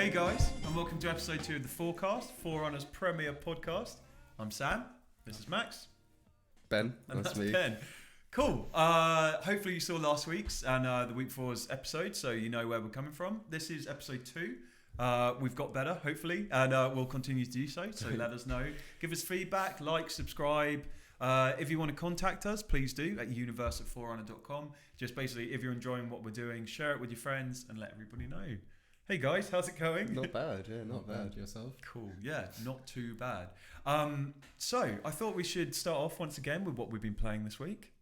Hey guys, and welcome to episode 2 of the Forecast, Forerunner's premier podcast. I'm Sam, this is Max. Ben, And that's that's me. Ben. Cool. Hopefully you saw last week's and the week before's episode, so you know where we're coming from. This is episode 2. We've got better, hopefully, and we'll continue to do so. So let us know. Give us feedback, like, subscribe. If you want to contact us, please do at universe@forerunner.com. Just basically, if you're enjoying what we're doing, share it with your friends and let everybody know. Hey guys, how's it going? Not bad, yeah, not bad. Yourself? Cool, yeah, not too bad. So I thought we should start off once again with what we've been playing this week.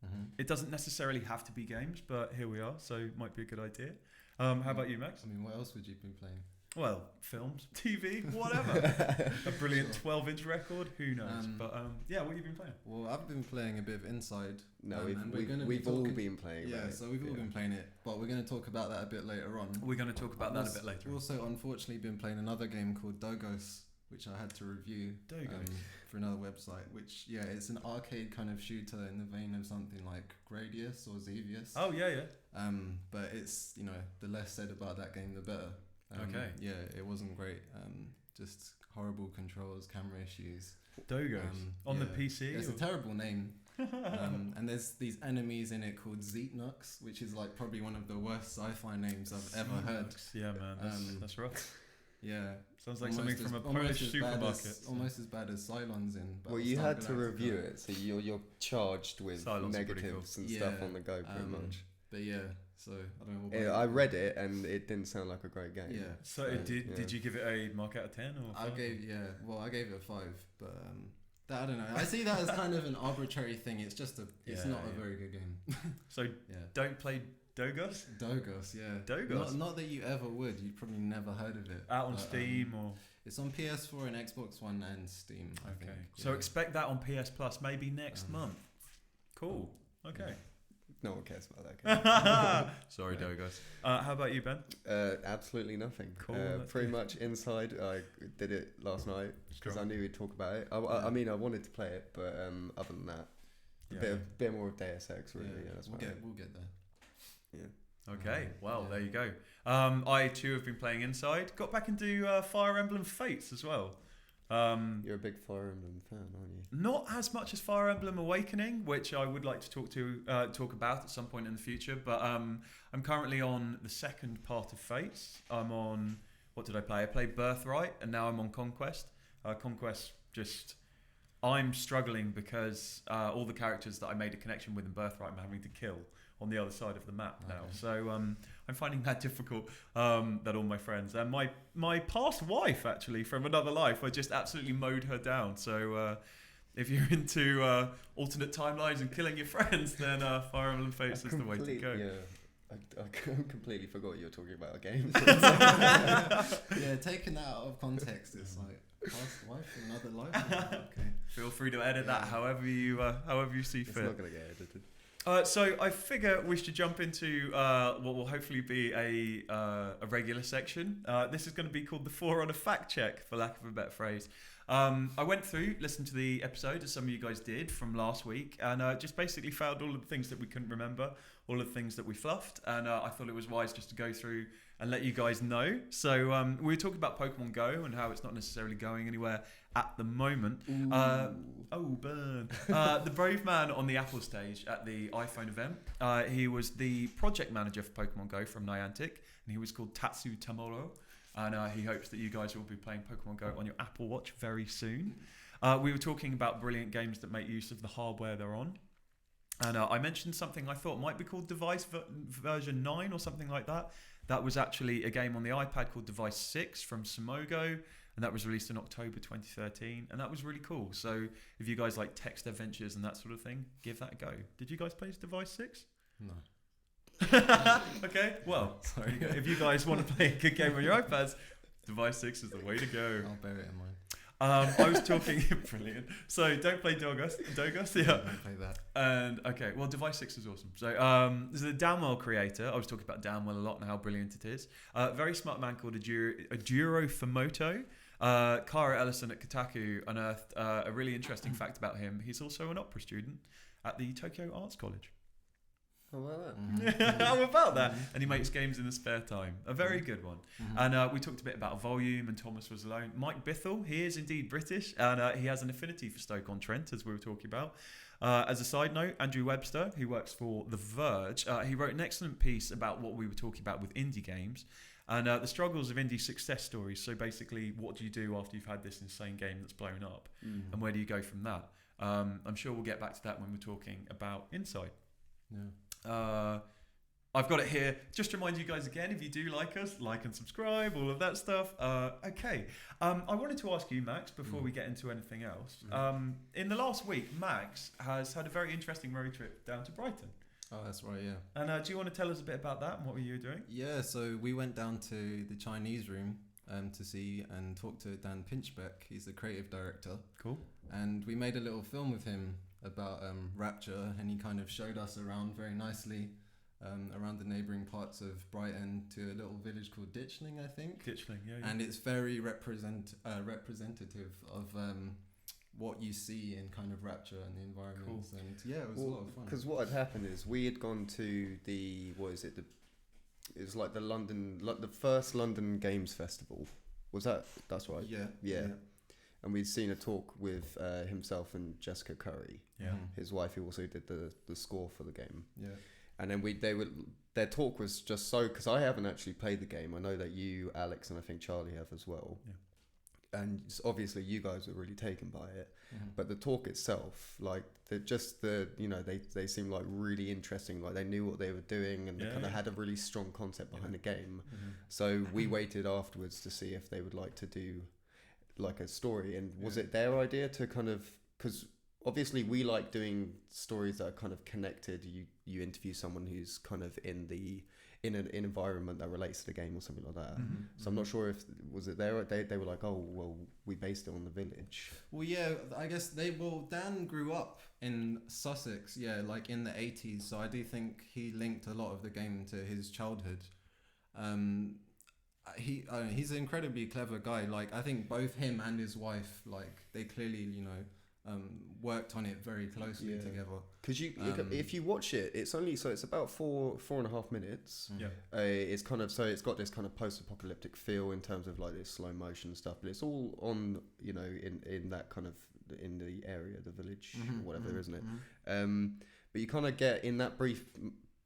Mm-hmm. It doesn't necessarily have to be games, but here we are, so it might be a good idea. How about you, Max? I mean, what else would you be playing? Well, films, TV, whatever. A brilliant 12-inch record, who knows? But yeah, what have you been playing? Well, I've been playing a bit of Inside. No, and we've all been playing it. Yeah, so we've all been playing it, but we're going to talk about that a bit later on. We're going to talk about that a bit later. We've also, unfortunately, been playing another game called Dogos, which I had to review for another website, which, yeah, it's an arcade kind of shooter in the vein of something like Gradius or Xevious. Oh, yeah. But it's, you know, the less said about that game, the better. Okay. Yeah, it wasn't great. Just horrible controls, camera issues. Dogos. On the PC? It's a terrible name. And there's these enemies in it called Ztnuks, which is like probably one of the worst sci-fi names I've ever heard. Yeah, man, that's rough. Yeah. Sounds like something from a Polish supermarket. Almost as bad as Cylon's in. But Well, you had to review it, so you're charged with Cylons negatives and stuff on the go, pretty much. But yeah, so I don't know. I read it and it didn't sound like a great game. Yeah. So did you give it a mark out of 10 or? I gave it a 5, but I don't know. I see that as kind of an arbitrary thing. It's just it's not a very good game. So don't play Dogos? Dogos, yeah. Dogos? Not that you ever would. You'd probably never heard of it. Out on Steam or? It's on PS4 and Xbox One and Steam, I think. So expect that on PS Plus maybe next month. Cool. Okay. Yeah. No one cares about that game. Sorry, Dogos. How about you, Ben? Absolutely nothing. Cool. Pretty much Inside. I did it last night because I knew we'd talk about it. I mean, I wanted to play it, but other than that, a bit more of Deus Ex, really. Yeah, that's we'll get there. Yeah. Okay. Well, there you go. I too have been playing Inside. Got back into Fire Emblem Fates as well. You're a big Fire Emblem fan, aren't you? Not as much as Fire Emblem Awakening, which I would like to talk about at some point in the future. But I'm currently on the second part of Fates. I'm on, what did I play? I played Birthright, and now I'm on Conquest. Conquest I'm struggling because all the characters that I made a connection with in Birthright, I'm having to kill on the other side of the map now. So I'm finding that difficult, that all my friends and my past wife, actually, from another life, I just absolutely mowed her down. So if you're into alternate timelines and killing your friends, then Fire Emblem Fates is the way to go. Yeah. I completely forgot you were talking about games. Yeah, taking that out of context, it's like past wife, another life. Okay. Feel free to edit that however you see fit. It's not going to get edited. So I figure we should jump into what will hopefully be a regular section. This is going to be called the Forerunner Fact Check, for lack of a better phrase. I went through, listened to the episode, as some of you guys did, from last week, and just basically found all of the things that we couldn't remember, all of the things that we fluffed, and I thought it was wise just to go through and let you guys know. So we were talking about Pokemon Go and how it's not necessarily going anywhere at the moment. Burn. The Brave Man on the Apple stage at the iPhone event, he was the project manager for Pokemon Go from Niantic, and he was called Tatsu Tamoro. And he hopes that you guys will be playing Pokemon Go on your Apple Watch very soon. We were talking about brilliant games that make use of the hardware they're on. And I mentioned something I thought might be called Device version 9 or something like that. That was actually a game on the iPad called Device 6 from Simogo. And that was released in October 2013. And that was really cool. So if you guys like text adventures and that sort of thing, give that a go. Did you guys play Device 6? No. Okay, well, sorry. If you guys want to play a good game on your iPads, Device 6 is the way to go. I'll bear it in mind. I was talking, brilliant. So don't play Dogos, yeah. Don't play that. And okay, well, Device 6 is awesome. So the Downwell creator, I was talking about Downwell a lot and how brilliant it is. Very smart man called Ajuro Fumoto. Kara Ellison at Kotaku unearthed a really interesting fact about him. He's also an opera student at the Tokyo Arts College. How about that? Mm-hmm. How about that? And he makes games in his spare time. A very good one. And we talked a bit about volume, and Thomas was alone. Mike Bithell, he is indeed British, and he has an affinity for Stoke-on-Trent, as we were talking about. As a side note, Andrew Webster, who works for The Verge, he wrote an excellent piece about what we were talking about with indie games and the struggles of indie success stories. So basically, what do you do after you've had this insane game that's blown up, and where do you go from that? I'm sure we'll get back to that when we're talking about Inside. Yeah. I've got it here. Just to remind you guys again, if you do like us, like and subscribe, all of that stuff. Okay. I wanted to ask you, Max, before we get into anything else. In the last week, Max has had a very interesting road trip down to Brighton. Oh, that's right, yeah. And do you want to tell us a bit about that and what were you doing? Yeah, so we went down to the Chinese room to see and talk to Dan Pinchbeck. He's the creative director. Cool. And we made a little film with him about Rapture, and he kind of showed us around very nicely around the neighbouring parts of Brighton to a little village called Ditchling, I think. Ditchling, yeah. And it's very representative of what you see in kind of Rapture and the environments. Cool. And yeah, it was a lot of fun. Because what had happened is we had gone to it was like the first London Games Festival. That's right? Yeah. And we'd seen a talk with himself and Jessica Curry, his wife, who also did the score for the game. Yeah. And then their talk was just so, because I haven't actually played the game. I know that you, Alex, and I think Charlie have as well. Yeah. And obviously you guys were really taken by it. But the talk itself, like they seemed like really interesting. Like they knew what they were doing, and they kind of had a really strong concept behind the game. So we waited afterwards to see if they would like to do like a story. And was it their idea to kind of, because obviously we like doing stories that are kind of connected. You interview someone who's kind of in an environment that relates to the game or something like that. So I'm not sure if was it there. They were like, oh well, we based it on the village. Well, yeah, I guess Dan grew up in Sussex, like in the 80s. So I do think he linked a lot of the game to his childhood. He's an incredibly clever guy. Like I think both him and his wife, like they clearly, worked on it very closely together. Because if you watch it, it's about 4.5 minutes. It's kind of, so it's got this kind of post-apocalyptic feel in terms of like this slow motion stuff, but it's all on in that kind of in the area, the village, or whatever, isn't it? But you kind of get in that brief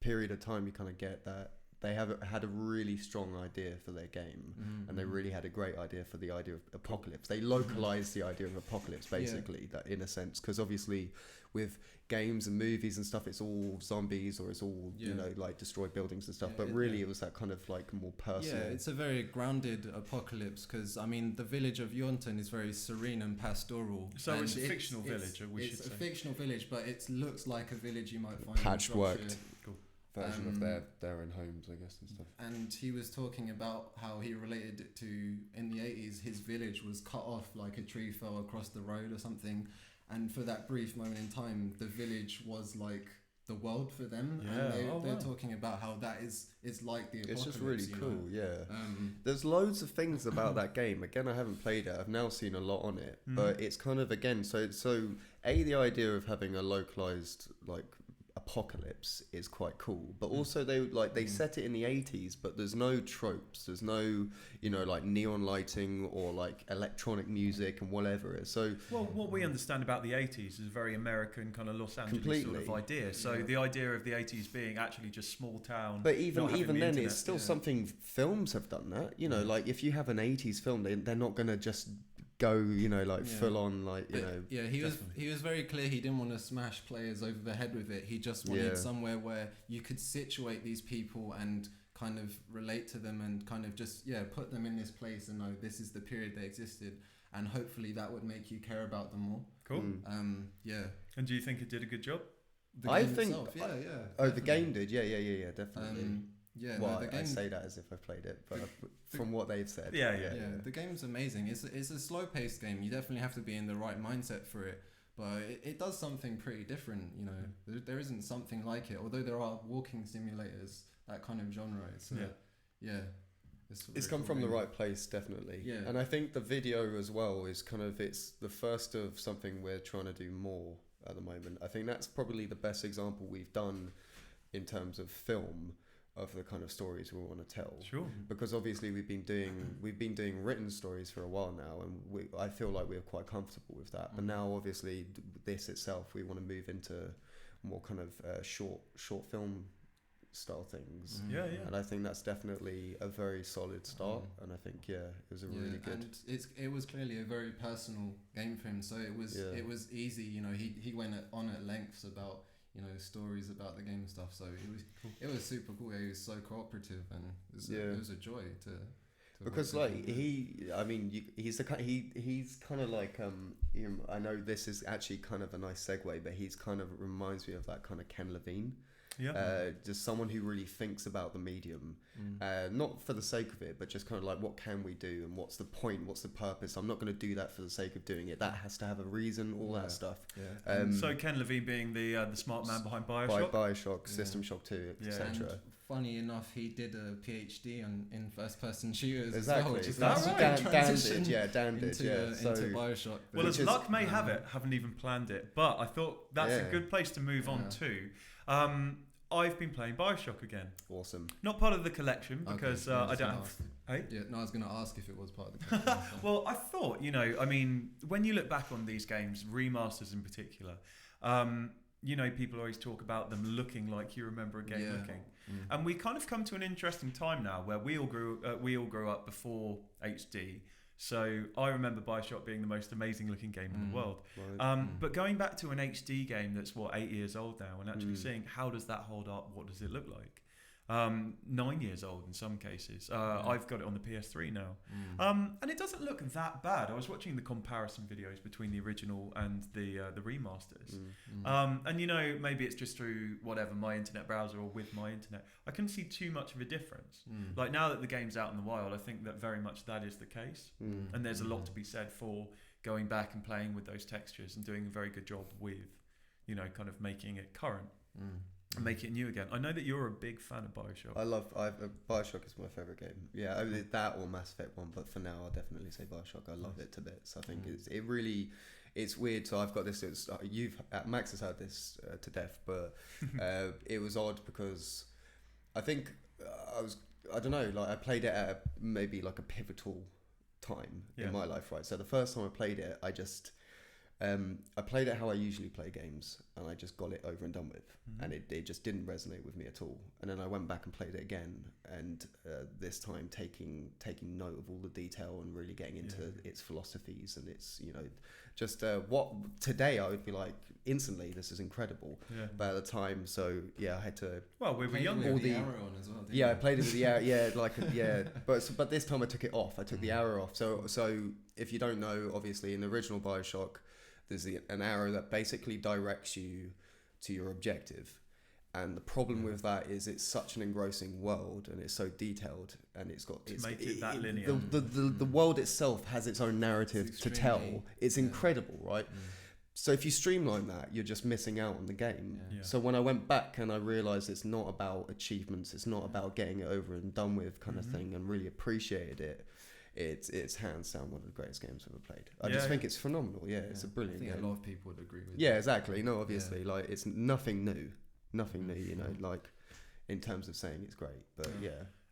period of time, you kind of get that they had a really strong idea for their game, and they really had a great idea for the idea of apocalypse. They localized the idea of apocalypse, basically, that in a sense, because obviously with games and movies and stuff, it's all zombies or it's all like destroy buildings and stuff. But really, it was that kind of like more personal. Yeah, it's a very grounded apocalypse because I mean the village of Yaunton is very serene and pastoral. So it's a fictional village. It's a fictional village, but it looks like a village you might find patchworked version of their own homes, I guess, and stuff. And he was talking about how he related it to, in the 80s, his village was cut off, like a tree fell across the road or something, and for that brief moment in time, the village was like the world for them. And they're talking about how that is like the apocalypse. It's just really cool, There's loads of things about that game. Again, I haven't played it. I've now seen a lot on it, but it's kind of, again, so the idea of having a localized like apocalypse is quite cool, but also they set it in the 80s, but there's no tropes, there's no like neon lighting or like electronic music and whatever. So what we understand about the 80s is a very American kind of Los Angeles sort of idea. So the idea of the 80s being actually just small town, but even then it's still something. Films have done that, like if you have an 80s film, they're not gonna just go full on he was very clear he didn't want to smash players over the head with it. He just wanted somewhere where you could situate these people and kind of relate to them and kind of just put them in this place and know this is the period they existed, and hopefully that would make you care about them more. Cool. And do you think it did a good job? The game did, definitely. I say that as if I played it, but from what they've said, the game's amazing. It's a slow-paced game. You definitely have to be in the right mindset for it, but it does something pretty different. There isn't something like it. Although there are walking simulators, that kind of genre. It's come from the right place, definitely. And I think the video as well is it's the first of something we're trying to do more at the moment. I think that's probably the best example we've done in terms of film of the kind of stories we want to tell. Sure. Because obviously we've been doing written stories for a while now, and I feel like we're quite comfortable with that. But now obviously this itself, we want to move into more kind of short film style things. Yeah. And I think that's definitely a very solid start. And I think it was a really good. And it was clearly a very personal game for him. So it was easy. You know, he went on at lengths about, you know, stories about the game and stuff. So it was super cool. He was so cooperative, and it was a joy to because like he's kind of like I know this is actually kind of a nice segue, but he's kind of reminds me of that kind of Ken Levine. Just someone who really thinks about the medium, not for the sake of it, but just kind of like, what can we do and what's the point, what's the purpose? I'm not going to do that for the sake of doing it. That has to have a reason, all that stuff. So Ken Levine being the smart man behind Bioshock, Bioshock, System Shock 2, etc. Funny enough, he did a PhD in first-person shooters. Exactly. As well, which is Dan did. Into Bioshock. Well, as luck may have it, haven't even planned it, but I thought that's a good place to move on to. I've been playing Bioshock again. Awesome. Not part of the collection because I don't have. Hey? Yeah, no, I was going to ask if it was part of the collection. Well, I thought, you know, I mean, when you look back on these games, remasters in particular, you know, people always talk about them looking like you remember a game looking. And we kind of come to an interesting time now where we all grew up before HD. So I remember Bioshock being the most amazing looking game in the world. Right. But going back to an HD game that's 8 years old now, and actually seeing how does that hold up, what does it look like? 9 years old in some cases. I've got it on the PS3 now, and it doesn't look that bad. I was watching the comparison videos between the original and the remasters, and you know, maybe it's just through whatever my internet browser or with my internet, I couldn't see too much of a difference. Like now that the game's out in the wild, I think that very much that is the case, and there's a lot to be said for going back and playing with those textures and doing a very good job with, you know, kind of making it current. And make it new again. I know that you're a big fan of Bioshock. Bioshock is my favourite game. Yeah, I mean, that or Mass Effect 1, but for now I'll definitely say Bioshock. I love it to bits. I think it's weird. So I've got this. Max has had this to death, but it was odd because I think I don't know. Like I played it at maybe like a pivotal time in my life, right? So the first time I played it, I played it how I usually play games, and I just got it over and done with, and it just didn't resonate with me at all. And then I went back and played it again, and this time taking note of all the detail and really getting into its philosophies and its, you know, just what today I would be like instantly, this is incredible. But at the time, so I had to. Well, we were young. All the arrow on as well. I played it with the arrow. But this time I took it off. I took the arrow off. So if you don't know, obviously in the original Bioshock, there's an arrow that basically directs you to your objective. And the problem with that is it's such an engrossing world, and it's so detailed, and it's got that linear. The world itself has its own narrative to tell. It's incredible, right? So if you streamline that, you're just missing out on the game. So when I went back and I realized it's not about achievements, it's not about getting it over and done with kind of thing, and really appreciated it. It's hands down one of the greatest games I've ever played. I just think it's phenomenal. It's a brilliant game. I think a lot of people would agree with that. Exactly. No, obviously, like it's nothing new, you know, like in terms of saying it's great, but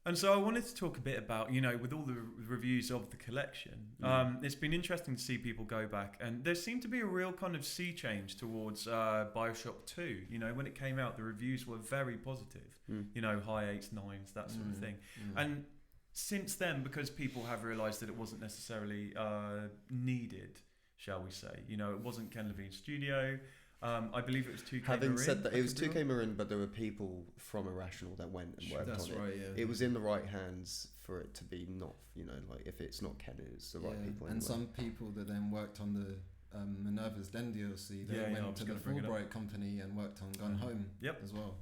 And so I wanted to talk a bit about, you know, with all the reviews of the collection, it's been interesting to see people go back, and there seemed to be a real kind of sea change towards Bioshock 2. You know, when it came out, the reviews were very positive, you know, high 8s, 9s, that sort of thing. And since then, because people have realised that it wasn't necessarily needed, shall we say, you know, it wasn't Ken Levine's studio. I believe it was 2K Marin. Having said that, it was 2K Marin, but there were people from Irrational that went and worked on it. That's right, It was in the right hands for it to be not, you know, like if it's not Ken, it's the right people. And some people that then worked on the Minerva's Den DLC, they went to the Fulbright company and worked on Gone Home as well.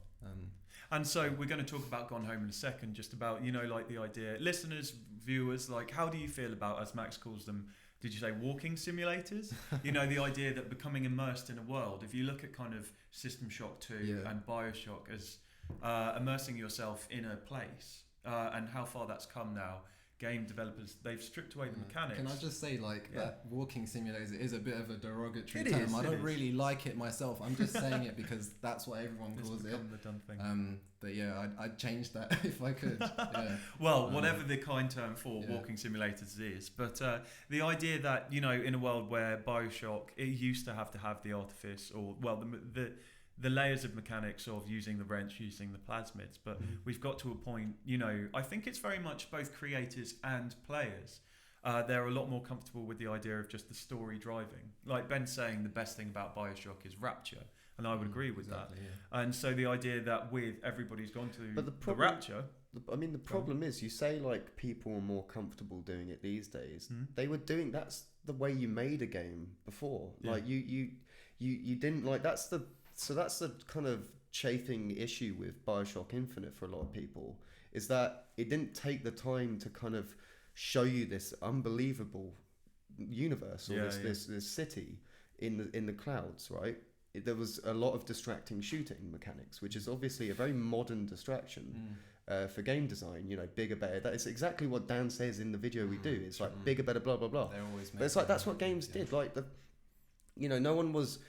And so we're going to talk about Gone Home in a second, just about, you know, like the idea, listeners, viewers, like how do you feel about, as Max calls them, did you say walking simulators? You know, the idea that becoming immersed in a world, if you look at kind of System Shock 2 and Bioshock as immersing yourself in a place and how far that's come now, game developers, they've stripped away the mechanics. Can I just say, like, that walking simulator is a bit of a derogatory It term. is, I it don't is. really like it myself. I'm just saying it because that's what everyone It's calls it. become the done thing. But yeah, I'd change that if I could. Yeah. Well, whatever the kind term for yeah. walking simulators is, but the idea that, you know, in a world where Bioshock, it used to have the artifice, or well, the layers of mechanics of using the wrench, using the plasmids, but we've got to a point, you know, I think it's very much both creators and players. They're a lot more comfortable with the idea of just the story driving. Like Ben's saying, the best thing about Bioshock is Rapture, and I would agree with that. Yeah. And so the idea that with everybody's gone to the Rapture... I mean, the problem is, you say like people are more comfortable doing it these days. They were doing, that's the way you made a game before. Yeah. Like you didn't like, that's the kind of chafing issue with Bioshock Infinite for a lot of people, is that it didn't take the time to kind of show you this unbelievable universe, or this city in the clouds, right? There was a lot of distracting shooting mechanics, which is obviously a very modern distraction for game design. You know, bigger, better. That is exactly what Dan says in the video we do. It's like bigger, better, blah blah blah. But it's like that's what games did. Like no one was.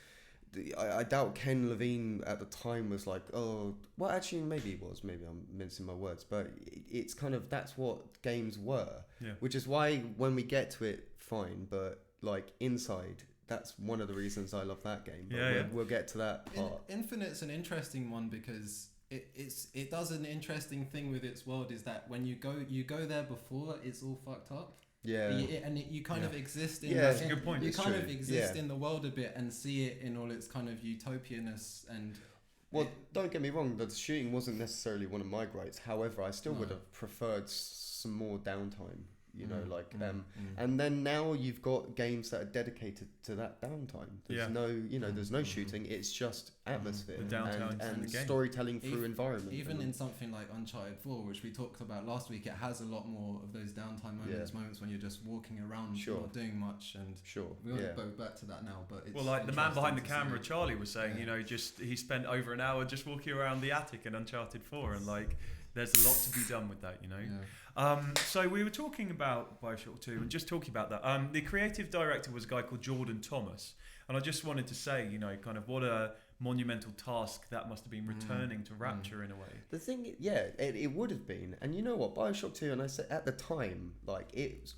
I doubt Ken Levine at the time was like, oh, well, actually, maybe he was. Maybe I'm mincing my words, but it's kind of, that's what games were. Yeah. Which is why when we get to it, fine. But like Inside, that's one of the reasons I love that game. But we'll get to that part. Infinite's an interesting one because it does an interesting thing with its world, is that when you go there before it's all fucked up. Yeah, you kind of exist in. That's a good point. You kind of exist in the world a bit and see it in all its kind of utopianness and. Well, don't get me wrong. The shooting wasn't necessarily one of my gripes. However, I still would have preferred some more downtime. You know, and then now you've got games that are dedicated to that downtime. There's there's no shooting. It's just atmosphere and storytelling through environment. Even in something like Uncharted 4, which we talked about last week, it has a lot more of those downtime moments when you're just walking around, not doing much. And we won't go back to that now. But it's like the man behind the camera, Charlie, was saying, you know, just he spent over an hour just walking around the attic in Uncharted 4, and like. There's a lot to be done with that, you know. Yeah. So we were talking about Bioshock 2 and just talking about that. The creative director was a guy called Jordan Thomas, and I just wanted to say, you know, kind of what a monumental task that must have been, returning to Rapture in a way. The thing, it would have been, and you know what, Bioshock 2, and I said at the time, like it was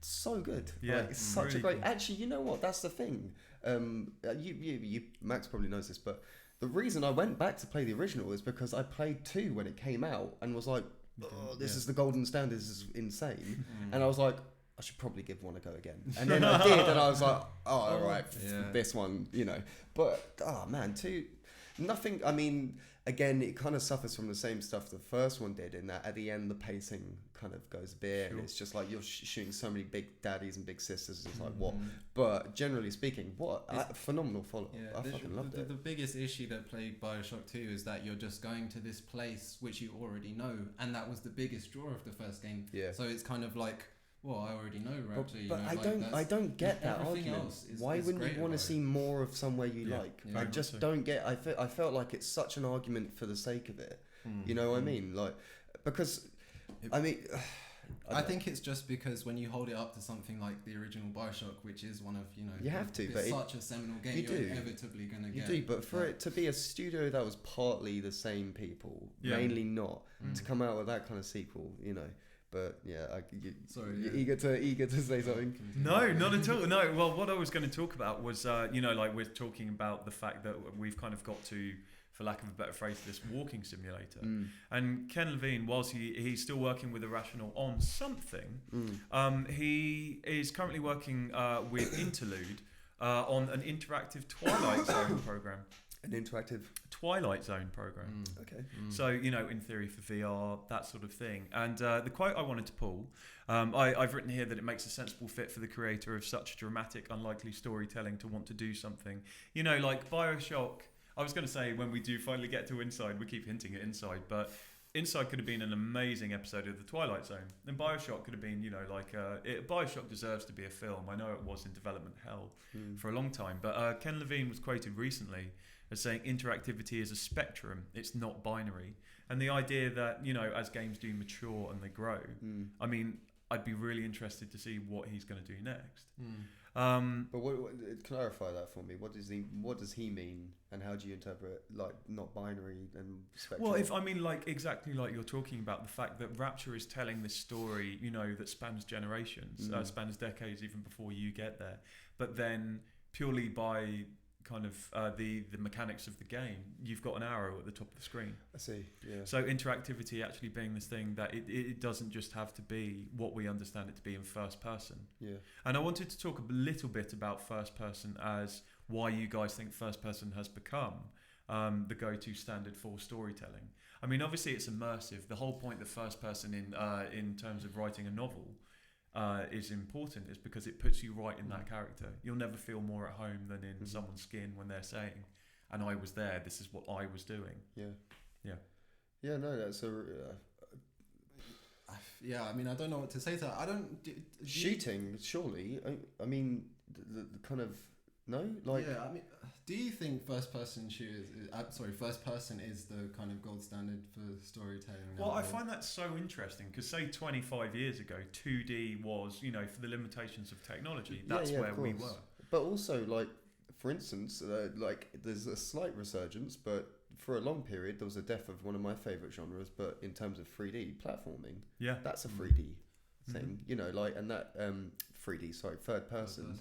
so good. Yeah, like, it's such really a great. cool. Actually, you know what? That's the thing. You Max probably knows this, but. The reason I went back to play the original is because I played 2 when it came out and was like, oh, this is the golden standard, this is insane. And I was like, I should probably give 1 a go again. And then I did, and I was like, oh, all right, this one, you know. But, oh man, 2, nothing, I mean, again, it kind of suffers from the same stuff the first one did, in that at the end, the pacing kind of goes a bit, and it's just like you're shooting so many big daddies and big sisters, it's like, what? But generally speaking, phenomenal follow. I fucking loved it. The biggest issue that plagued Bioshock 2 is that you're just going to this place which you already know, and that was the biggest draw of the first game. Yeah. So it's kind know I already know Rapture. But I don't get that argument. Why wouldn't you want to see more of somewhere you like? I just don't get. I felt like it's such an argument for the sake of it. You know what I mean? Like, because I mean. I think it's just because when you hold it up to something like the original Bioshock, which is one of, you know, you have to, it's but such a seminal game, you're inevitably going to get. You do, but for it to be a studio that was partly the same people, mainly not, to come out with that kind of sequel, you know. But yeah, you're eager to say something. No, not at all. No, well, what I was going to talk about was, you know, like we're talking about the fact that we've kind of got to, for lack of a better phrase, this walking simulator. And Ken Levine, whilst he's still working with Irrational on something, he is currently working with Interlude on an interactive Twilight Zone program. An interactive Twilight Zone program. Okay. So, you know, in theory for VR, that sort of thing. And the quote I wanted to pull, I've written here that it makes a sensible fit for the creator of such dramatic, unlikely storytelling to want to do something. You know, like Bioshock, I was going to say when we do finally get to Inside, we keep hinting at Inside, but Inside could have been an amazing episode of the Twilight Zone. And Bioshock could have been, you know, like... Bioshock deserves to be a film. I know it was in development hell for a long time. But Ken Levine was quoted recently as saying interactivity is a spectrum. It's not binary. And the idea that, you know, as games do mature and they grow, I mean, I'd be really interested to see what he's going to do next. But clarify that for me. What does he mean, and how do you interpret like not binary and spectral? Well, exactly like you're talking about, the fact that Rapture is telling this story, that spans generations, spans decades even before you get there, but then purely by kind of the mechanics of the game, you've got an arrow at the top of the screen. I see. Yeah. So interactivity actually being this thing that it doesn't just have to be what we understand it to be in first person. Yeah. And I wanted to talk a little bit about first person as why you guys think first person has become the go-to standard for storytelling. I mean, obviously it's immersive. The whole point of first person in terms of writing a novel is important, is because it puts you right in that character. You'll never feel more at home than in someone's skin when they're saying, and I was there, this is what I was doing. Yeah, no, that's yeah, I mean, I don't know what to say to that. I don't... Shooting, surely. I mean, the kind of... No? Like... Yeah, I mean, do you think first person is the kind of gold standard for storytelling? Well, I find that so interesting because, say, 25 years ago, 2D was, for the limitations of technology, that's where we were. But also, like, for instance, there's a slight resurgence, but for a long period, there was a death of one of my favourite genres, but in terms of 3D platforming, that's a 3D thing, and that 3D, third person.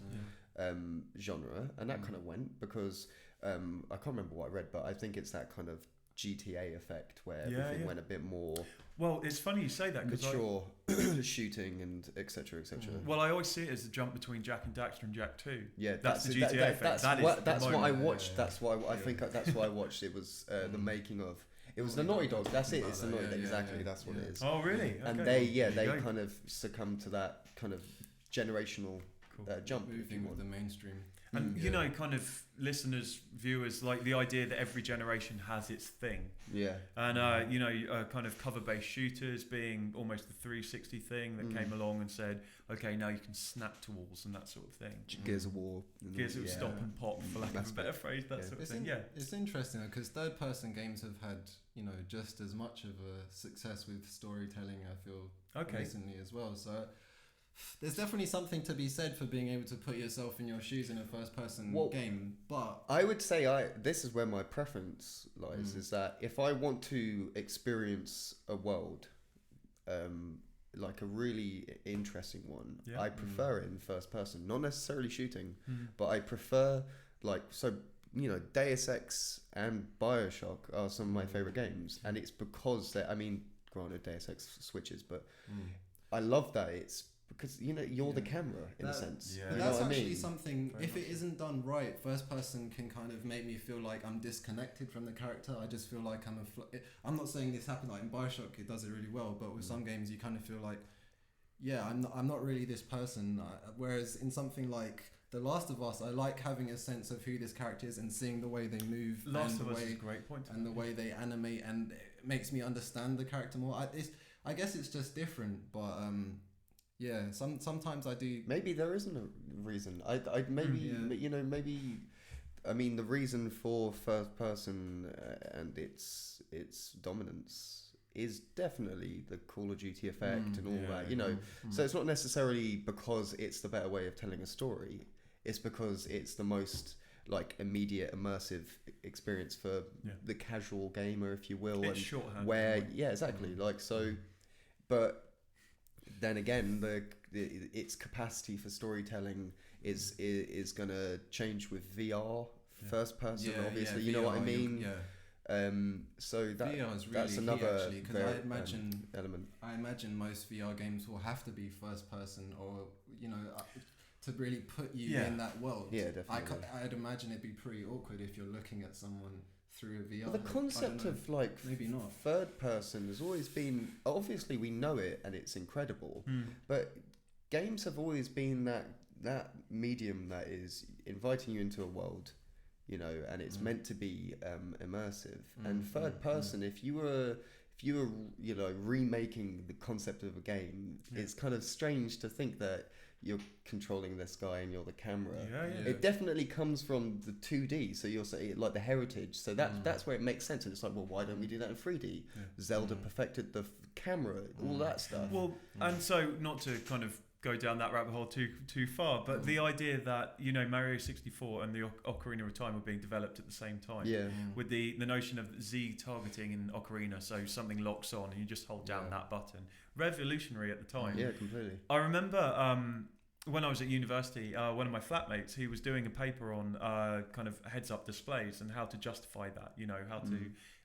Genre, and that kind of went because I can't remember what I read, but I think it's that kind of GTA effect where everything went a bit more. Well, it's funny you say that because mature shooting and etc. Well, I always see it as the jump between Jack and Daxter and Jack 2. Yeah, that's the GTA effect. That's what I watched. That's why I think that's why I watched. It was the making of. It was the Naughty Dog. That's it. It's the Naughty Dog. Exactly. That's what it is. Oh, really? And they kind of succumbed to that kind of generational jump. Moving with the mainstream. And kind of listeners, viewers, like the idea that every generation has its thing. Yeah. And kind of cover-based shooters being almost the 360 thing that came along and said, okay, now you can snap to walls and that sort of thing. Gears of War. Gears of Stop and Pop, for lack of a better phrase, that sort of thing. It's interesting because third-person games have had just as much of a success with storytelling. I feel recently as well. So. There's definitely something to be said for being able to put yourself in your shoes in a first-person game, but I would say this is where my preference lies. Is that if I want to experience a world, like a really interesting one, I prefer it in first-person, not necessarily shooting, but I prefer Deus Ex and Bioshock are some of my favorite games, and it's because granted Deus Ex switches, but I love that it's. Because you're the camera in a sense. Yeah. That's actually something. If it isn't done right, first person can kind of make me feel like I'm disconnected from the character. I just feel like I'm not saying this happened like in Bioshock. It does it really well, but with some games you kind of feel like, I'm not really this person. Whereas in something like The Last of Us, I like having a sense of who this character is and seeing the way they move. Last of Us is a great point. And the way they animate, and it makes me understand the character more. I guess it's just different, but. Sometimes I do. Maybe there isn't a reason. Maybe. I mean, the reason for first person and its dominance is definitely the Call of Duty effect and all that. So it's not necessarily because it's the better way of telling a story. It's because it's the most immediate immersive experience for the casual gamer, if you will. It's shorthand. Exactly. But. Then again, its capacity for storytelling is going to change with VR, first person. Obviously, you know what I mean. So VR is really that's another key, because element. I imagine most VR games will have to be first person, or to really put you in that world. Yeah, definitely. I'd imagine it'd be pretty awkward if you're looking at someone through a VR. Well, the concept of maybe not third person has always been, obviously we know it and it's incredible, but games have always been that medium that is inviting you into a world, and it's meant to be immersive. And third person, if you were remaking the concept of a game, it's kind of strange to think that you're controlling this guy and you're the camera. Yeah. It definitely comes from the 2D, so you'll say like the heritage. So that's where it makes sense. And it's like, well, why don't we do that in 3D? Zelda perfected the camera, all that stuff. Well, and so not to kind of go down that rabbit hole too far, but the idea that, you know, Mario 64 and the Ocarina of Time were being developed at the same time, with the notion of Ztargeting in Ocarina, so something locks on and you just hold down that button, revolutionary at the time. Yeah, completely. I remember when I was at university, one of my flatmates, he was doing a paper on kind of heads-up displays and how to justify that, you know, how to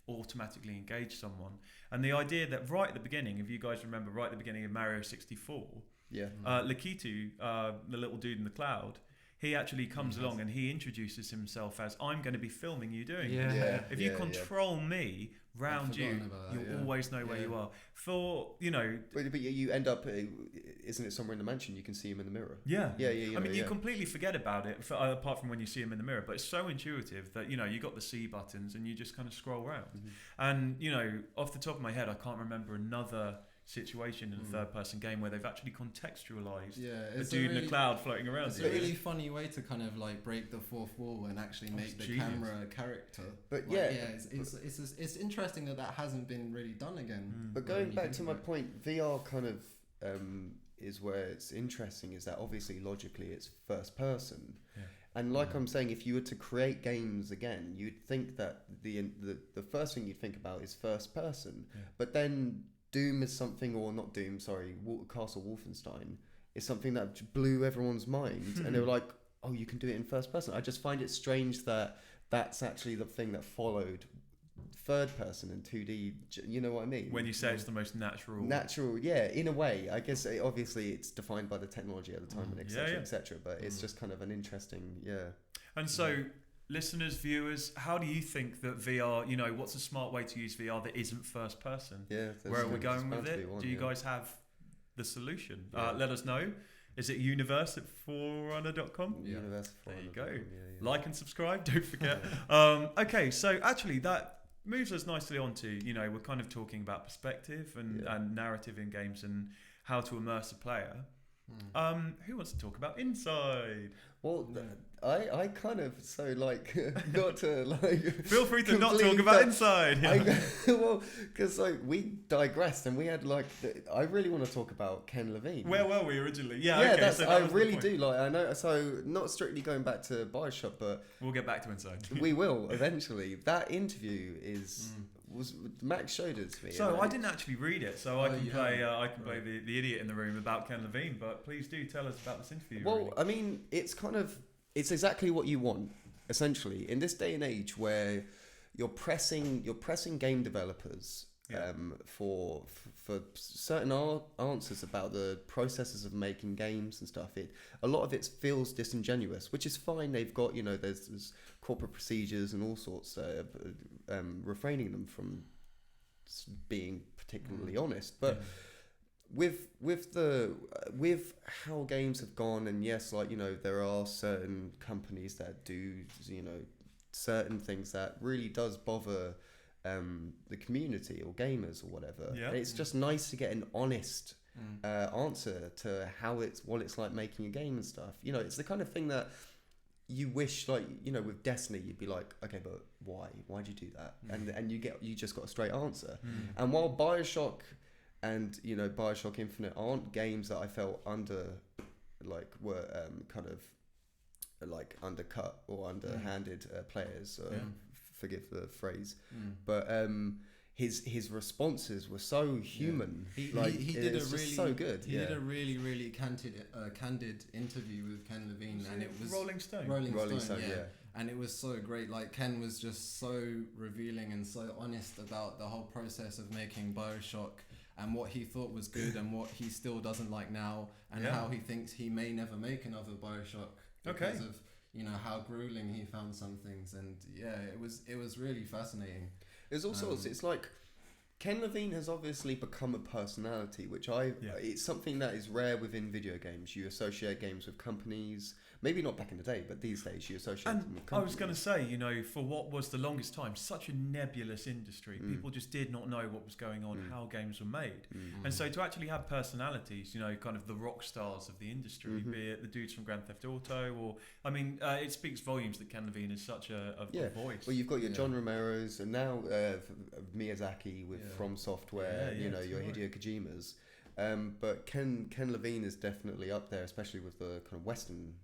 automatically engage someone. And the idea that right at the beginning, if you guys remember, right at the beginning of Mario 64, Lakitu, the little dude in the cloud, he actually comes along and he introduces himself as, I'm going to be filming you doing this. If you control me round you, you'll always know where you are. For, you know... But you end up, isn't it somewhere in the mansion you can see him in the mirror? Yeah. I mean, you completely forget about it, apart from when you see him in the mirror, but it's so intuitive that, you know, you got the C buttons and you just kind of scroll around. And, you know, off the top of my head, I can't remember another situation in a third-person game where they've actually contextualized a dude in a cloud floating around. It's a really funny way to kind of like break the fourth wall and actually make the camera a character. But it's interesting that hasn't been really done again. But going back to my point, VR kind of is where it's interesting. Is that obviously logically it's first person. And like I'm saying, if you were to create games again, you'd think that the first thing you'd think about is first person. But then Doom is something, or not Doom, sorry, Castle Wolfenstein is something that blew everyone's mind. And they were like, oh, you can do it in first person. I just find it strange that that's actually the thing that followed third person and 2D, you know what I mean? When you say it's the most natural, yeah, in a way. I guess obviously it's defined by the technology at the time and etc. But it's just kind of an interesting, And so, listeners, viewers, how do you think that VR, you know, what's a smart way to use VR that isn't first person? Where are we going with it? Do you guys have the solution? Let us know. Is it universe at forerunner.com? Universe there you go. Like and subscribe, don't forget. Okay, so actually that moves us nicely on to, you know, we're kind of talking about perspective and narrative in games and how to immerse a player. Who wants to talk about inside? Well, I kind of, so like, not to like... Feel free to not talk about inside. Well, because like we digressed and we had like, I really want to talk about Ken Levine. Where were we originally? I really do. Like, I know, so not strictly going back to Bioshock, but... We'll get back to inside. We will, eventually. That interview was Max showed it to me. So I didn't actually read it, so I can play the idiot in the room about Ken Levine. But please do tell us about this interview. Well, I mean, it's exactly what you want, essentially, in this day and age where you're pressing game developers for certain answers about the processes of making games and stuff. A lot of it feels disingenuous, which is fine. They've got, you know, there's corporate procedures and all sorts, refraining them from being particularly honest, but. With how games have gone, and yes, like, you know, there are certain companies that do, you know, certain things that really does bother the community or gamers or whatever. It's just nice to get an honest answer to what it's like making a game and stuff. You know, it's the kind of thing that you wish, like, you know, with Destiny, you'd be like, okay, but why'd you do that? And you just got a straight answer. And while Bioshock and, you know, Bioshock Infinite aren't games that I felt were kind of like undercut or underhanded players. Forgive the phrase, but his responses were so human. He did so good. He did a really, really candid interview with Ken Levine, and it was Rolling Stone. Rolling Stone, yeah. And it was so great. Like, Ken was just so revealing and so honest about the whole process of making Bioshock, and what he thought was good and what he still doesn't like now, and how he thinks he may never make another Bioshock because of, you know, how grueling he found some things. And it was really fascinating. There's also it's like Ken Levine has obviously become a personality, which it's something that is rare within video games. You associate games with companies, maybe not back in the day, but these days you associate them with companies. I was going to say, you know, for what was the longest time such a nebulous industry, people just did not know what was going on, how games were made. And so to actually have personalities, you know, kind of the rock stars of the industry, be it the dudes from Grand Theft Auto, or, I mean, it speaks volumes that Ken Levine is such a voice. Well, you've got your John Romero's, and now Miyazaki from Software, you know, your Hideo Kojima's. But Ken Levine is definitely up there, especially with the kind of Western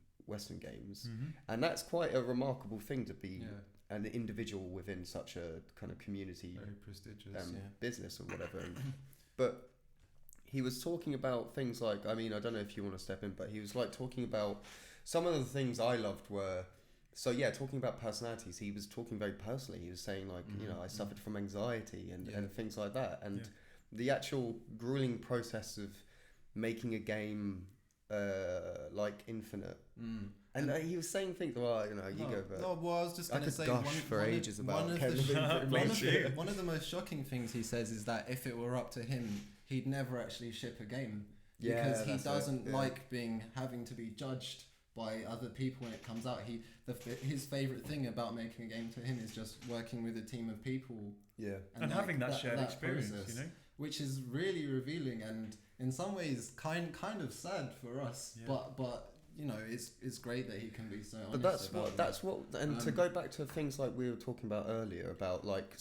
games, and that's quite a remarkable thing to be an individual within such a kind of community, very prestigious business or whatever. But he was talking about things like, I mean, I don't know if you want to step in, but he was like talking about some of the things I loved were. So talking about personalities, he was talking very personally. He was saying like, you know, I suffered from anxiety and things like that. And the actual grueling process of making a game like Infinite. And he was saying things, well, you know, you go first. No, well, I was just going to say, one of the most shocking things he says is that if it were up to him, he'd never actually ship a game. Because he doesn't like having to be judged by other people when it comes out. His favourite thing about making a game to him is just working with a team of people. Yeah. And having that shared experience, process, you know? Which is really revealing and in some ways kind of sad for us. Yeah. But you know, it's great that he can be so honest. But that's what and to go back to things like we were talking about earlier about like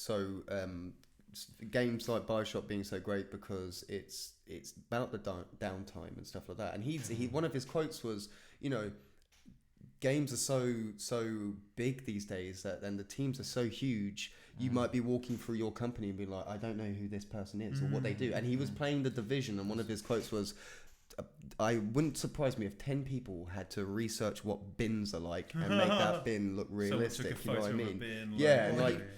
games like Bioshock being so great because it's about the downtime and stuff like that. And he one of his quotes was, you know, games are so big these days and the teams are so huge. You might be walking through your company and be like, I don't know who this person is or what they do. And he was playing The Division, and one of his quotes was, I wouldn't surprise me if 10 people had to research what bins are like and make that bin look realistic. You know what I mean?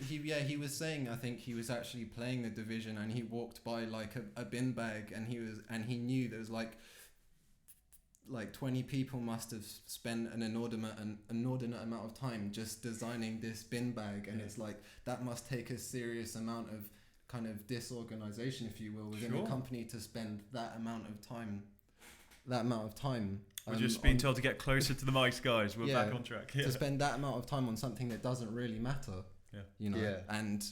He was saying, I think he was actually playing The Division and he walked by like a bin bag and he knew there was like 20 people must have spent an inordinate amount of time just designing this bin bag, and it's like that must take a serious amount of kind of disorganization, if you will, within a company to spend that amount of time. We're just being told to get closer to the mics, guys. We're back on track. To spend that amount of time on something that doesn't really matter. You know, and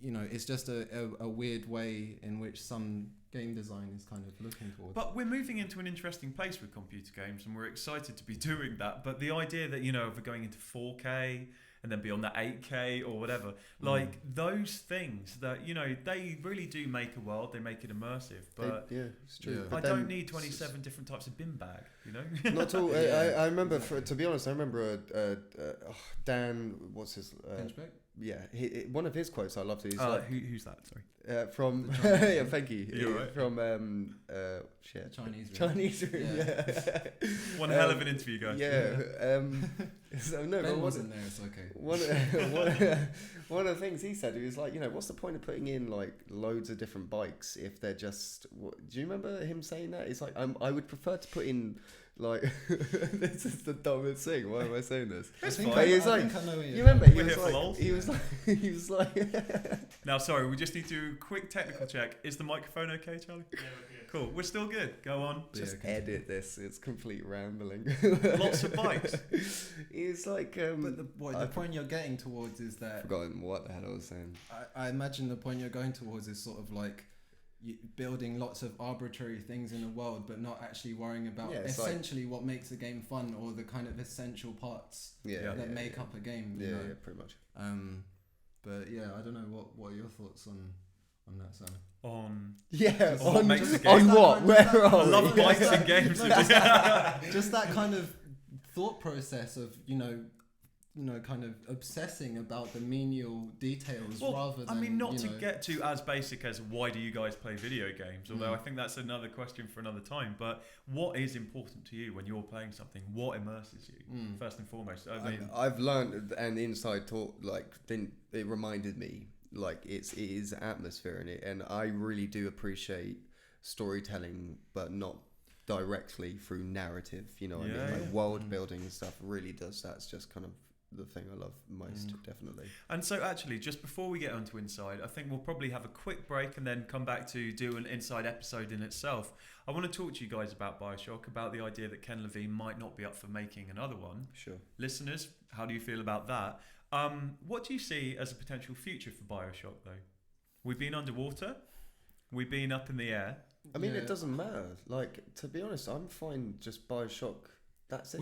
it's just a weird way in which some game design is kind of looking towards. But we're moving into an interesting place with computer games, and we're excited to be doing that. But the idea that, you know, we're going into 4K and then beyond that 8K or whatever, like those things that, you know, they really do make a world, they make it immersive. But it's true. I don't need 27 different types of bin bag, you know? Not at all. I remember, to be honest, I remember Dan, what's his... Pinchbeck? Yeah, one of his quotes I loved. He's who's that? Sorry. From thank you. You're right. From Chinese room. Yeah. One hell of an interview, guys. Yeah. So no, Ben but wasn't there. It's okay. One of the things he said, he was like, you know, what's the point of putting in like loads of different bikes if they're just? Do you remember him saying that? It's like I would prefer to put in. Like this is the dumbest thing. Why am I saying this? I think I know you remember he was like Now sorry, we just need to do a quick technical check. Is the microphone okay, Charlie? Yeah, cool. We're still good. Go on. Just edit this. It's complete rambling. Lots of bikes. He's like but the point you're getting towards is that I've forgotten what the hell I was saying. I imagine the point you're going towards is sort of like building lots of arbitrary things in a world, but not actually worrying about essentially what makes a game fun or the kind of essential parts that make up a game. You know? Pretty much. But yeah, I don't know what are your thoughts on that, Sam? On what makes a game? On what? Where are I love bikes and games. Just that kind of thought process of you know, kind of obsessing about the menial details rather than... I mean, not to get to as basic as why do you guys play video games, although I think that's another question for another time, but what is important to you when you're playing something? What immerses you, first and foremost? I mean, I've learned, and inside talk, like, it reminded me, like, it is atmosphere in it, and I really do appreciate storytelling, but not directly through narrative, you know what I mean? Like, world building and stuff really does, that's just kind of the thing I love most, definitely. And so actually, just before we get onto Inside, I think we'll probably have a quick break and then come back to do an Inside episode in itself. I want to talk to you guys about Bioshock, about the idea that Ken Levine might not be up for making another one. Sure. Listeners, how do you feel about that? What do you see as a potential future for Bioshock, though? We've been underwater. We've been up in the air. I mean, it doesn't matter. Like, to be honest, I'm fine just Bioshock. That's it.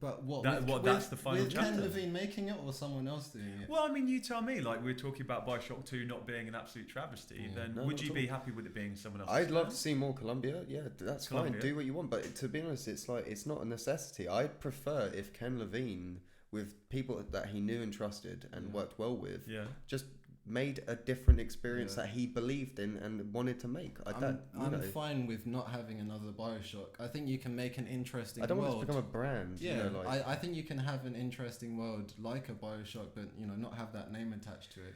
But what? That's the final chapter. Ken Levine making it or someone else doing it? Well, I mean, you tell me. Like, we're talking about Bioshock 2 not being an absolute travesty. Then would you be happy with it being someone else? I'd love to see more Columbia. Yeah, that's Columbia. fine. Do what you want. But to be honest, it's like it's not a necessity. I'd prefer if Ken Levine, with people that he knew and trusted and worked well with, just made a different experience that he believed in and wanted to make. I'm fine with not having another Bioshock. I think you can make an interesting world. I don't want it to become a brand. Yeah, you know, like, I think you can have an interesting world like a Bioshock, but not have that name attached to it.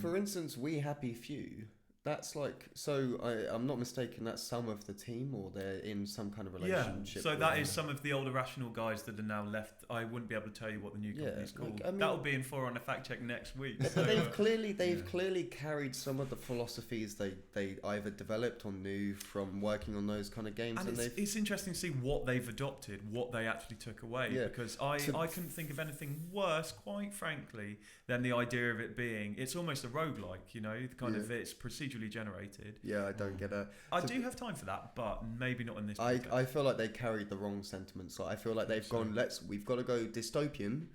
For instance, We Happy Few. That's like, so I'm not mistaken, that's some of the team, or they're in some kind of relationship. Yeah, so that is some of the old Irrational guys that are now left. I wouldn't be able to tell you what the new company's called. Like, I mean, that'll be in Forerunner Fact Check next week. But they've clearly carried some of the philosophies they either developed or knew from working on those kind of games. And it's interesting to see what they've adopted, what they actually took away. Yeah. Because I couldn't think of anything worse, quite frankly, than the idea of it being, it's almost a roguelike, it's procedurally generated. Yeah, I don't get it. I do have time for that, but maybe not in this context. I feel like they carried the wrong sentiments. So I feel like they've gone, we've got to go dystopian.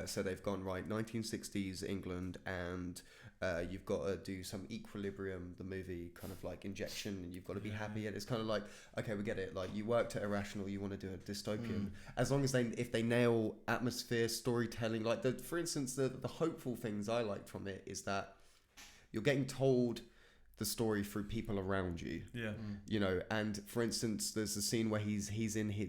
So they've gone, right, 1960s England, and you've got to do some Equilibrium, the movie, kind of like injection, and you've got to be happy. And it's kind of like, okay, we get it. Like, you worked at Irrational, you want to do a dystopian. As long as if they nail atmosphere, storytelling, like for instance, the hopeful things I liked from it is that you're getting told the story through people around you. Yeah. And for instance, there's a scene where he's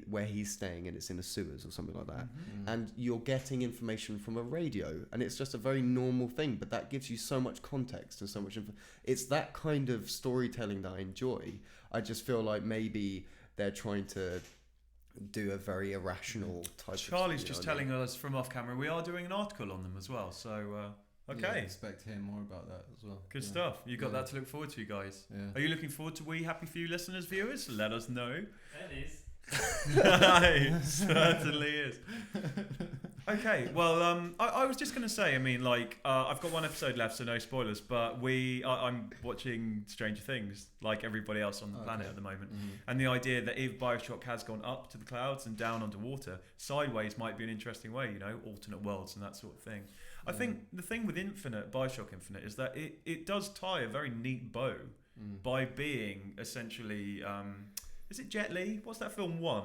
where he's staying, and it's in the sewers or something like that. And you're getting information from a radio, and it's just a very normal thing, but that gives you so much context and so much it's that kind of storytelling that I enjoy. I just feel like maybe they're trying to do a very irrational type Charlie's just telling us from off camera, we are doing an article on them as well, so okay. Yeah, I expect to hear more about that as well. Good stuff. You got that to look forward to, guys. Yeah. Are you looking forward to We Happy Few listeners, viewers? Let us know. It is. It certainly is. Okay, well, I was just going to say, I mean, I've got one episode left, so no spoilers, but I'm watching Stranger Things, like everybody else on the planet at the moment. And the idea that if Bioshock has gone up to the clouds and down underwater, sideways might be an interesting way, alternate worlds and that sort of thing. I think the thing with Bioshock Infinite, is that it does tie a very neat bow by being essentially... is it Jet Li? What's that film One?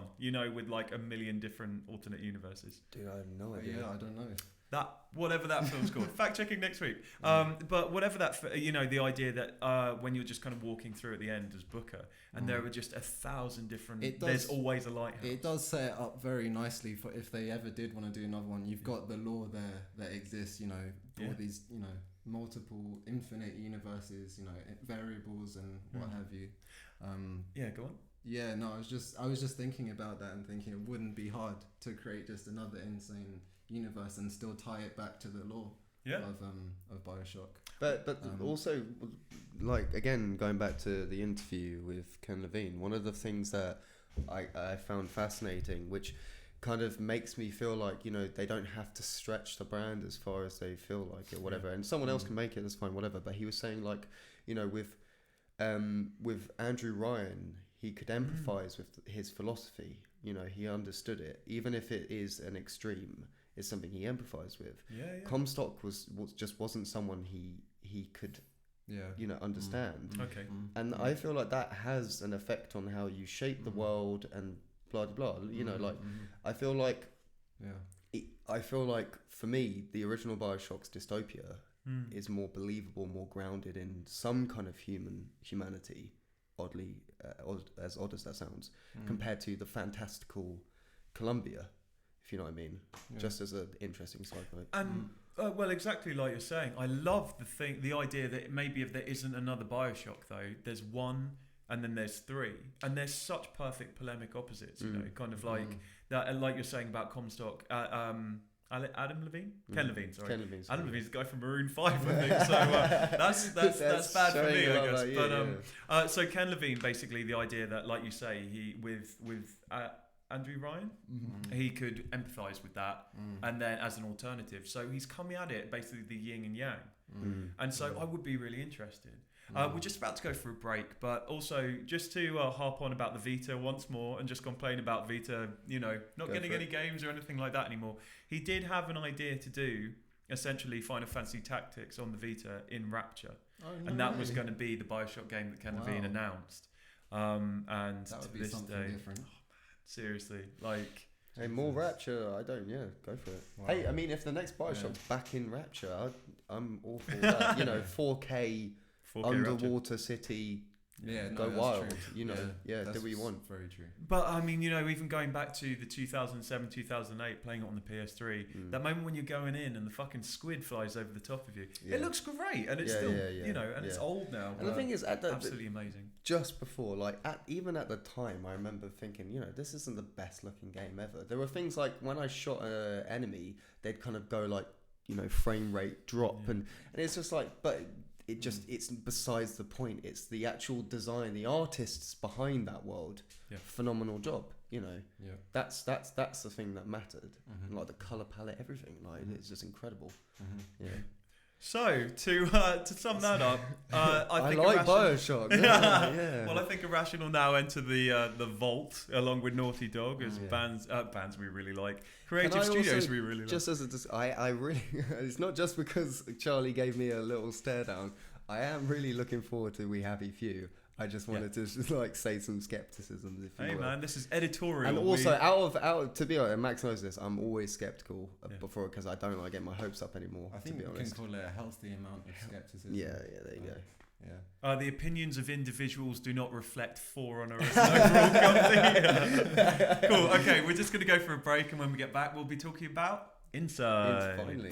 With like a million different alternate universes. Dude, I have no idea. Yeah, I don't know. Whatever that film's called. Fact checking next week. But whatever that, the idea that when you're just kind of walking through at the end as Booker, and there are just 1,000 different. There's always a lighthouse. It does set it up very nicely for if they ever did want to do another one. You've got the lore there that exists. All these multiple infinite universes. Variables and what have you. Yeah, go on. Yeah, no, I was just thinking about that and thinking it wouldn't be hard to create just another insane universe and still tie it back to the lore of Bioshock. But also, like, again, going back to the interview with Ken Levine, one of the things that I found fascinating, which kind of makes me feel like, they don't have to stretch the brand as far as they feel like it, whatever, and someone else can make it, that's fine, whatever. But he was saying, like, with Andrew Ryan, he could empathise with his philosophy. He understood it, even if it is an extreme. It's something he empathised with. Comstock just wasn't someone he could, understand. Okay. And I feel like that has an effect on how you shape the world and blah blah blah. I feel like, I feel like for me, the original Bioshock's dystopia is more believable, more grounded in some kind of humanity. Oddly, as odd as that sounds, compared to the fantastical Columbia, if you know what I mean. Just as an interesting side of it. And well, exactly like you're saying, I love the idea that maybe if there isn't another Bioshock, though, there's one and then there's three, and there's such perfect polemic opposites. Kind of like that, like you're saying about Comstock. Adam Levine? Ken Levine, sorry. Ken Levine, Adam Levine's the guy from Maroon 5, I think. So that's bad for me, I guess. But so Ken Levine, basically the idea that, like you say, he with Andrew Ryan, he could empathise with that, and then as an alternative. So he's coming at it basically the yin and yang, and so I would be really interested. We're just about to go for a break, but also just to harp on about the Vita once more and just complain about Vita, not getting any games or anything like that anymore. He did have an idea to do essentially Final Fantasy Tactics on the Vita in Rapture, and that was going to be the Bioshock game that Ken Levine announced. And that would to be this something day, different. seriously, like. Hey, more Rapture, go for it. Wow. Hey, I mean, if the next Bioshock's back in Rapture, I'm all for that. 4K underwater Rapture. City, go wild. True. Do what you want. Very true. But I mean, even going back to the 2007, 2008, playing it on the PS3, that moment when you're going in and the fucking squid flies over the top of you, it looks great, and it's still, and it's old now. And the thing is, absolutely amazing. Just before, even at the time, I remember thinking, this isn't the best looking game ever. There were things like when I shot an enemy, they'd kind of go frame rate drop, and it's just but. It's besides the point. It's the actual design, the artists behind that world. Phenomenal job. That's the thing that mattered. And, the color palette, everything. It's just incredible. Yeah. So to sum that up, I think Bioshock. Yeah. Well, I think Irrational now enter the vault along with Naughty Dog as bands we really like, creative studios we really like. Just as I really, it's not just because Charlie gave me a little stare down. I am really looking forward to We Happy Few. I just wanted to say some skepticisms, if you will. Man, this is editorial. And also, out of to be honest, Max knows this. I'm always skeptical before because I don't get my hopes up anymore. I think to be we honest. can call it a healthy amount of skepticism. Yeah, there you go. Yeah. The opinions of individuals do not reflect Forerunner as an overall company. Cool. Okay, we're just going to go for a break, and when we get back, we'll be talking about Inside. Finally.